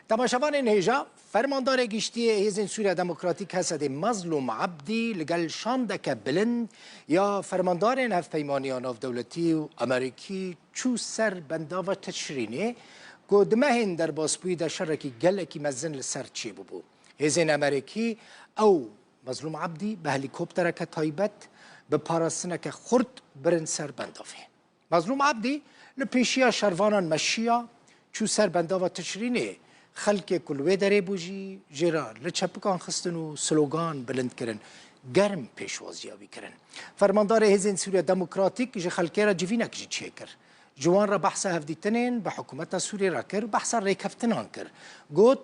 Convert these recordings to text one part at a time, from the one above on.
تماشاوان هیجا فرماندار گشتی هیزن سوریا دموکراتیک هست مظلوم عبدی لگل شاندک بلند یا فرماندار هفپیمانیان آف دولتی و امریکی چو سر بنداو تشرینه که دمهن در باسپوی در شرکی گلکی مزن لسر چی ببو هیزن امریکی او مظلوم عبدی به هلیکوپتر که تایبت به پاراسنه که خورد برن سر بندافه مظلوم عبدی لپیشیا شروانان مشیا چو سر بنداو تشرینه خلک کلوه داره بوجی جرا لچپکان خستن و سلوگان بلند کرن گرم پیشوازیابی کرن فرماندار هیزن سوریا دموکراتیک جه خلکی را جوینک جی چه کر جوان را بحث هفدیتنین به حکومت سوری را کر بحث ریکفتنان کر گوت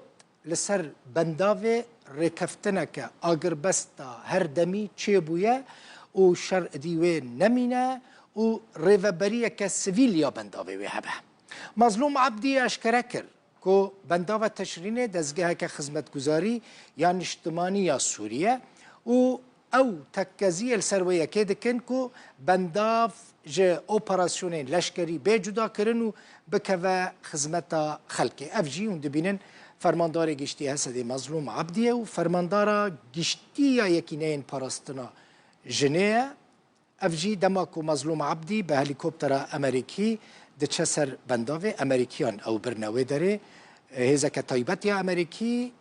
لسر بنداوه ریکفتنک آگر بستا هر دمی چه بویه و شر دیوه نمینه و ریوبریه که سویلیا بنداوه وی هبه مظلوم عبدی اشکره کر که بنداو تشرین دزگاه که خدمتگزاری یا نشتمانی یا سوریه و او تکزی السرویه که دکن که بنداو جه اپراسیون لشکری به جدا کرن و بکوه خدمت خلقی افجی اون دبینن فرماندار گشتی هست مظلوم عبدیه و فرماندار گشتی یا یکی نین پاراستنا جنیه افجی دماکو مظلوم عبدی به هلیکوپتر امریکی دچه سر بنداوه امریکیان او برنوه داره هزا که تایبت یا امریکی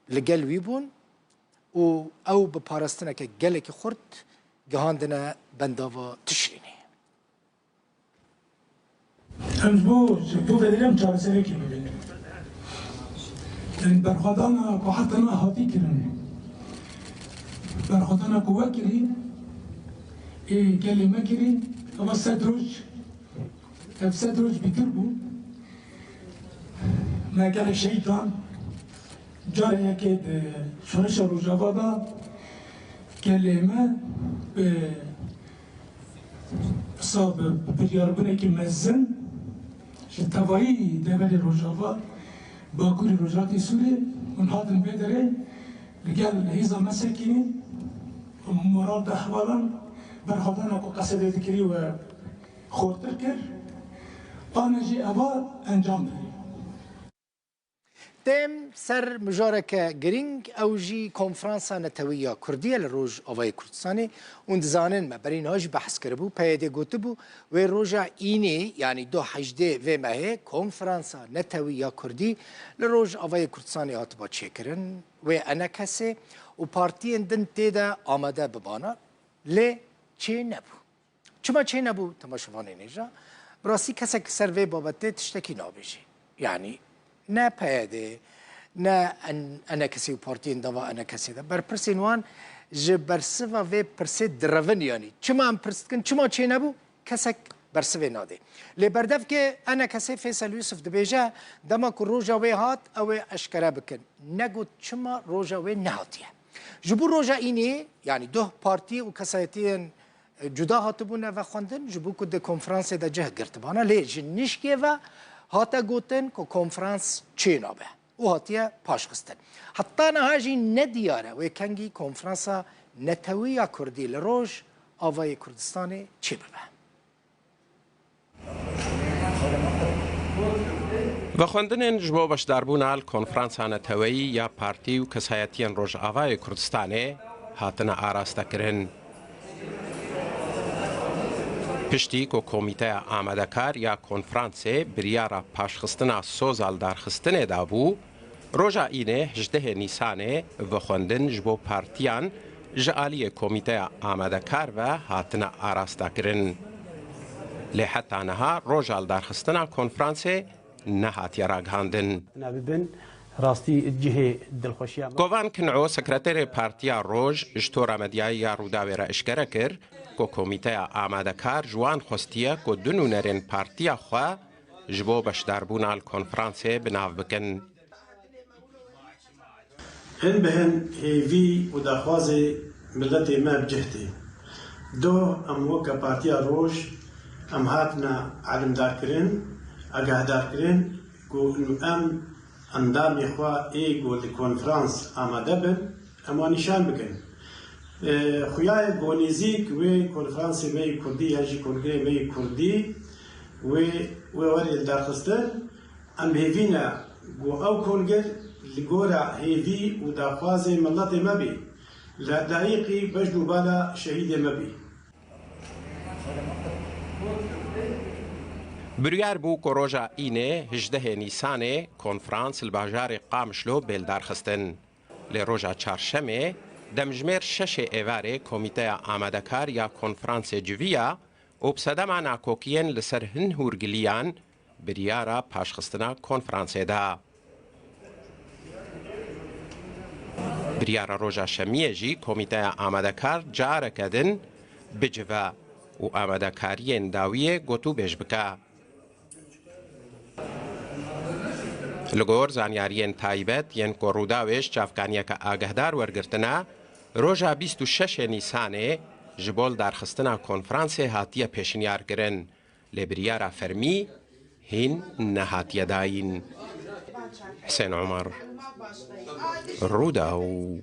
لگل وی بون و او به پارستنه که گله که خورد گهاندنه بنداوه تشرینه امز بو بدلم چاره سره که ببینیم یعنی برخوادانا که حتی ما احاطی کرن برخوادانا که وکری ای گلی مکری اما صد روز بیتر بود مگل شیطان جاره که شونش روژاوا دا کلمه به حساب بریاربونه که مزن شتوایی دبل روژاوا باکوری روژاتی سوری اونها دن بیدره لگل هیزا مسکینی مراد احوالا برخوادن اکو قصده دکری و خورتر کر آنجی اول انجام ده تم سر مجارکه گرینگ او جی کنفرانسا نتویا کردیه لروج آوای کردستانی اون دزانن ما برین هاش بحث کربو پیاده گوته بو و روژا اینی یعنی 2018 و ماه کنفرانسا نتویا کردی لروج آوای کردستانی هاتبا چه کرن و انا کسی و پارتی اندن تیدا آمده ببانا لی چه نبو چما چه نبو تماشوانه نیجا براسی کسی که سر وی بابته تشتکی نابیجی یعنی نه پیاده نه انا کسی و پارتی اندوا انا کسی ده بر پرسینوان ج برسوا و پرسه درون یعنی چما هم پرست کن چما چه نبو کسک برسوه ناده لی بردف که انا کسی فیصل یوسف دبیجه دما که روژا وی هات او اشکره بکن نگو چما روژا وی نهاتیه جبو روژا اینی یعنی دو پارتی و کسایتین جدا هاتبونه و خواندن جبو که ده کنفرانس ده جه گرتبانه لی جنشکیه و هاتا گوتن که کنفرانس چه نابه و هاتیه پاش خستن حتی نهاجی ندیاره و کنگی کنفرانس نتویا کردی لروج آوای کردستان چه ببه و خواندن جبو باش دربون آل کنفرانس نتوی یا پارتی و کسایتین روج آوای کردستانه هاتنا آراسته کرن پشتی که کمیته آماده کار یا کنفرانس بریارا پاشخستنا سوزال دارخستنه دابو روژا اینه 18 نیسانه و خوندن جبو پارتیان جعالی کمیته آماده کار و هاتنا آراسته کرن لی حتی نها روژال دارخستنا کنفرانس نهاتی راگهاندن راستی جهه دلخوشی گوان کنعو سکرتر پارتیا روژ اشتورا مدیای یا روداوی را اشکره کر که کمیته آماده کار جوان خوستیه که دنو نرین پارتیا خواه جبو بشداربون آل کنفرانس بناو بکن هن بهن هیوی و دخواز ملت ما بجهتی دو ام وکا پارتیا روژ ام هاتنا علم دار کرن اگه دار کرن که انو ام اندامی خواه ایگو دی کنفرانس آماده بن اما نشان بکن خویای گونیزیک و کنفرانس می کردی هجی کنگره می کردی و وری درخستن ام هیوینا گو او کنگر لگورا هیوی و داخواز ملت مبی لدائقی بجدو بالا شهید مبی. بریار بو که روژا اینه 18 نیسانه کنفرانس الباجار قامشلو بیلدار خستن. لروژا چارشمه دمجمیر 6 ایواره کمیته آمادکار یا کنفرانس جویا و بسدما ناکوکین لسر هن هورگلیان بریارا پاشخستنا کنفرانس دا. بریارا روژا شمیه جی کمیته آمادکار جاره کدن بجوا و آمادکارین داویه گوتو بیش بکا. لگور زانیاریین تایبت ین که روداوش چافکانیه که آگهدار ورگرتنا روژا 26 نیسانه جبول دارخستنا کنفرانس هاتیه پیشنیار کرن لبریارا فرمی هین نهاتیه داین. حسین عمر روداو